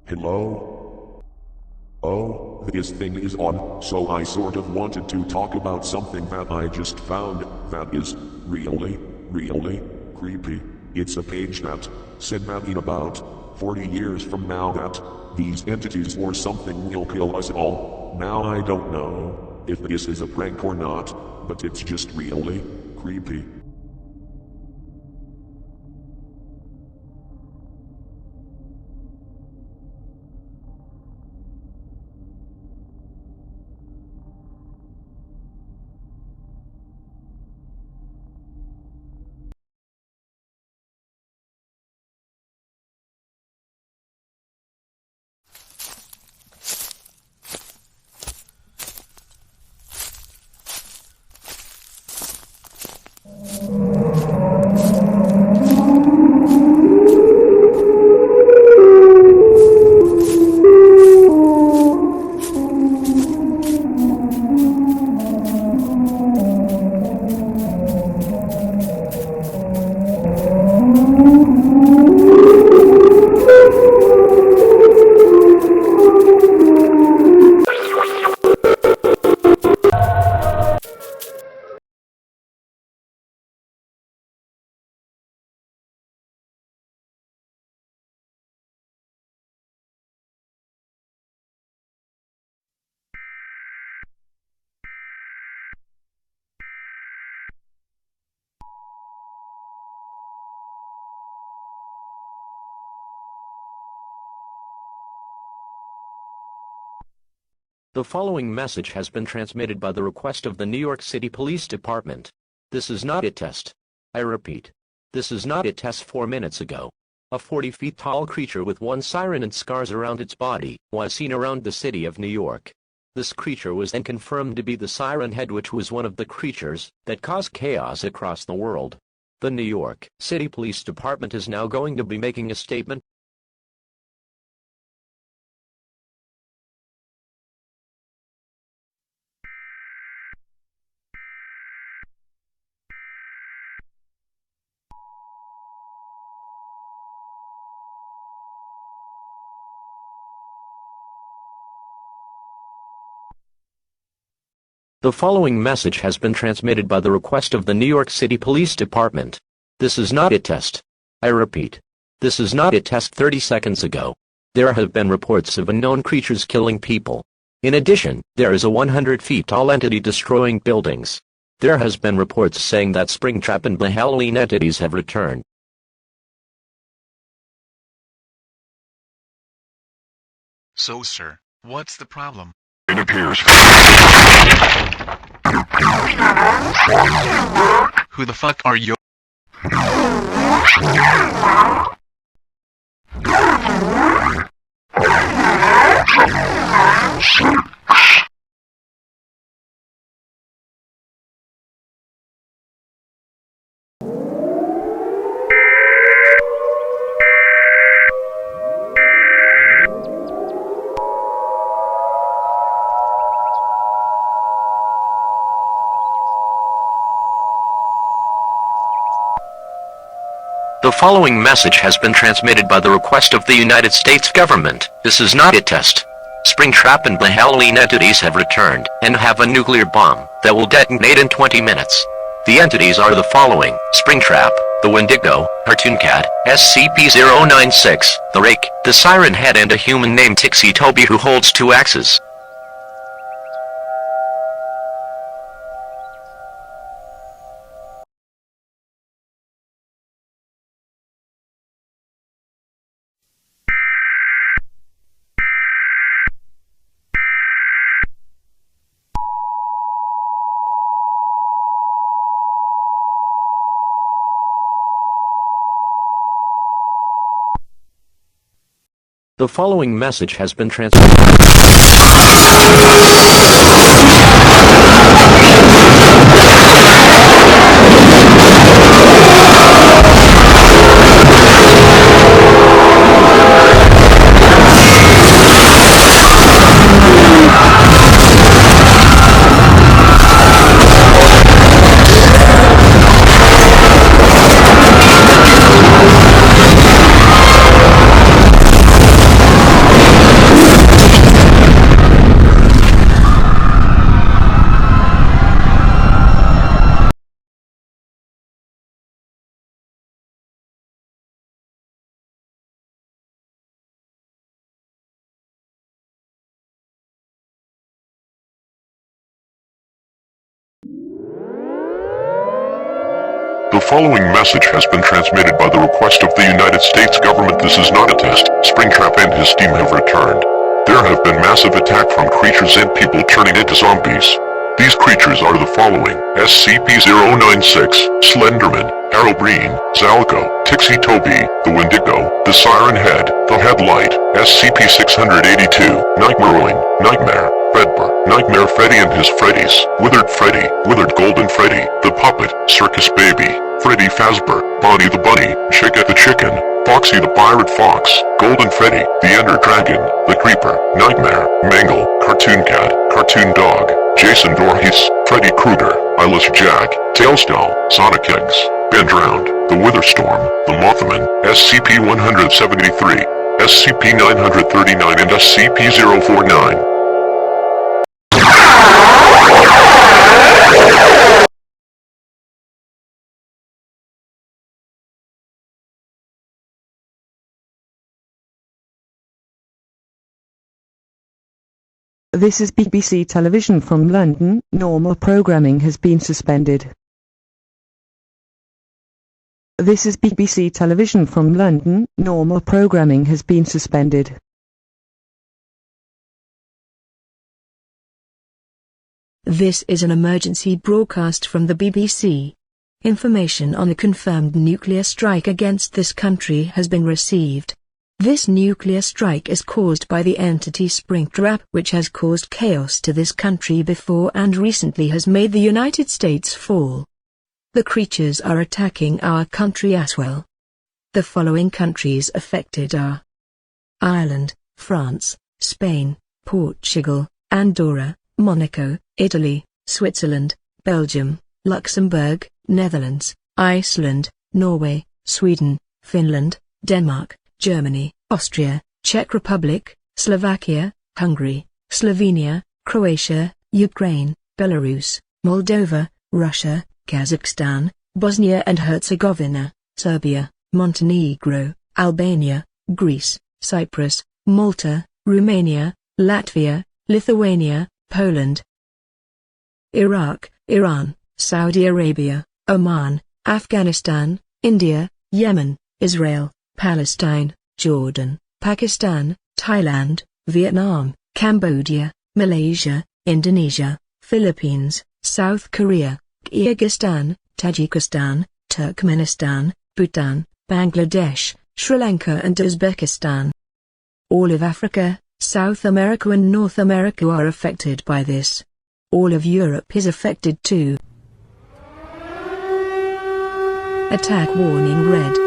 Hello? Oh, this thing is on, so I sort of wanted to talk about something that I just found that is really creepy. It's a page that said that in about 40 years from now that these entities or something will kill us all. Now I don't know if this is a prank or not, but it's just really creepy. The following message has been transmitted by the request of the New York City Police Department. This is not a test. I repeat, this is not a test. 4 minutes ago, a 40 feet tall creature with one siren and scars around its body was seen around the city of New York. This creature was then confirmed to be the Siren Head, which was one of the creatures that caused chaos across the world. The New York City Police Department is now going to be making a statement. The following message has been transmitted by the request of the New York City Police Department. This is not a test. I repeat, this is not a test. 30 seconds ago, there have been reports of unknown creatures killing people. In addition, there is a 100 feet tall entity destroying buildings. There has been reports saying that Springtrap and the Halloween entities have returned. So, sir, what's the problem? It appears. Who the fuck are you? The following message has been transmitted by the request of the United States government. This is not a test. Springtrap and the Halloween entities have returned and have a nuclear bomb that will detonate in 20 minutes. The entities are the following: Springtrap, the Wendigo, Cartoon Cat, SCP-096, the Rake, the Siren Head, and a human named Tixie Toby who holds 2 axes. The following message has been transmitted. The following message has been transmitted by the request of the United States government. This is not a test. Springtrap and his team have returned. There have been massive attack from creatures and people turning into zombies. These creatures are the following: SCP-096, Slenderman, Arrowbreen, Zalco, Tixie Toby, the Wendigo, the Siren Head, the Headlight, SCP-682, Nightmareling, Nightmare, Fredbear, Nightmare Freddy and his Freddies, Withered Freddy, Withered Golden Freddy, the Puppet, Circus Baby, Freddy Fazbear, Bonnie the Bunny, Chica the Chicken, Foxy the Pirate Fox, Golden Freddy, the Ender Dragon, the Creeper, Nightmare, Mangle, Cartoon Cat, Cartoon Dog, Jason Voorhees, Freddy Krueger, Eyeless Jack, Tailstone, Sonic Eggs, Ben Drowned, the Witherstorm, the Mothman, SCP-173, SCP-939 and SCP-049. This is BBC Television from London. Normal programming has been suspended. This is BBC Television from London. Normal programming has been suspended. This is an emergency broadcast from the BBC. Information on a confirmed nuclear strike against this country has been received. This nuclear strike is caused by the entity Springtrap, which has caused chaos to this country before and recently has made the United States fall. The creatures are attacking our country as well. The following countries affected are Ireland, France, Spain, Portugal, Andorra, Monaco, Italy, Switzerland, Belgium, Luxembourg, Netherlands, Iceland, Norway, Sweden, Finland, Denmark, Germany, Austria, Czech Republic, Slovakia, Hungary, Slovenia, Croatia, Ukraine, Belarus, Moldova, Russia, Kazakhstan, Bosnia and Herzegovina, Serbia, Montenegro, Albania, Greece, Cyprus, Malta, Romania, Latvia, Lithuania, Poland, Iraq, Iran, Saudi Arabia, Oman, Afghanistan, India, Yemen, Israel, Palestine, Jordan, Pakistan, Thailand, Vietnam, Cambodia, Malaysia, Indonesia, Philippines, South Korea, Kyrgyzstan, Tajikistan, Turkmenistan, Bhutan, Bangladesh, Sri Lanka and Uzbekistan. All of Africa, South America and North America are affected by this. All of Europe is affected too. Attack warning red.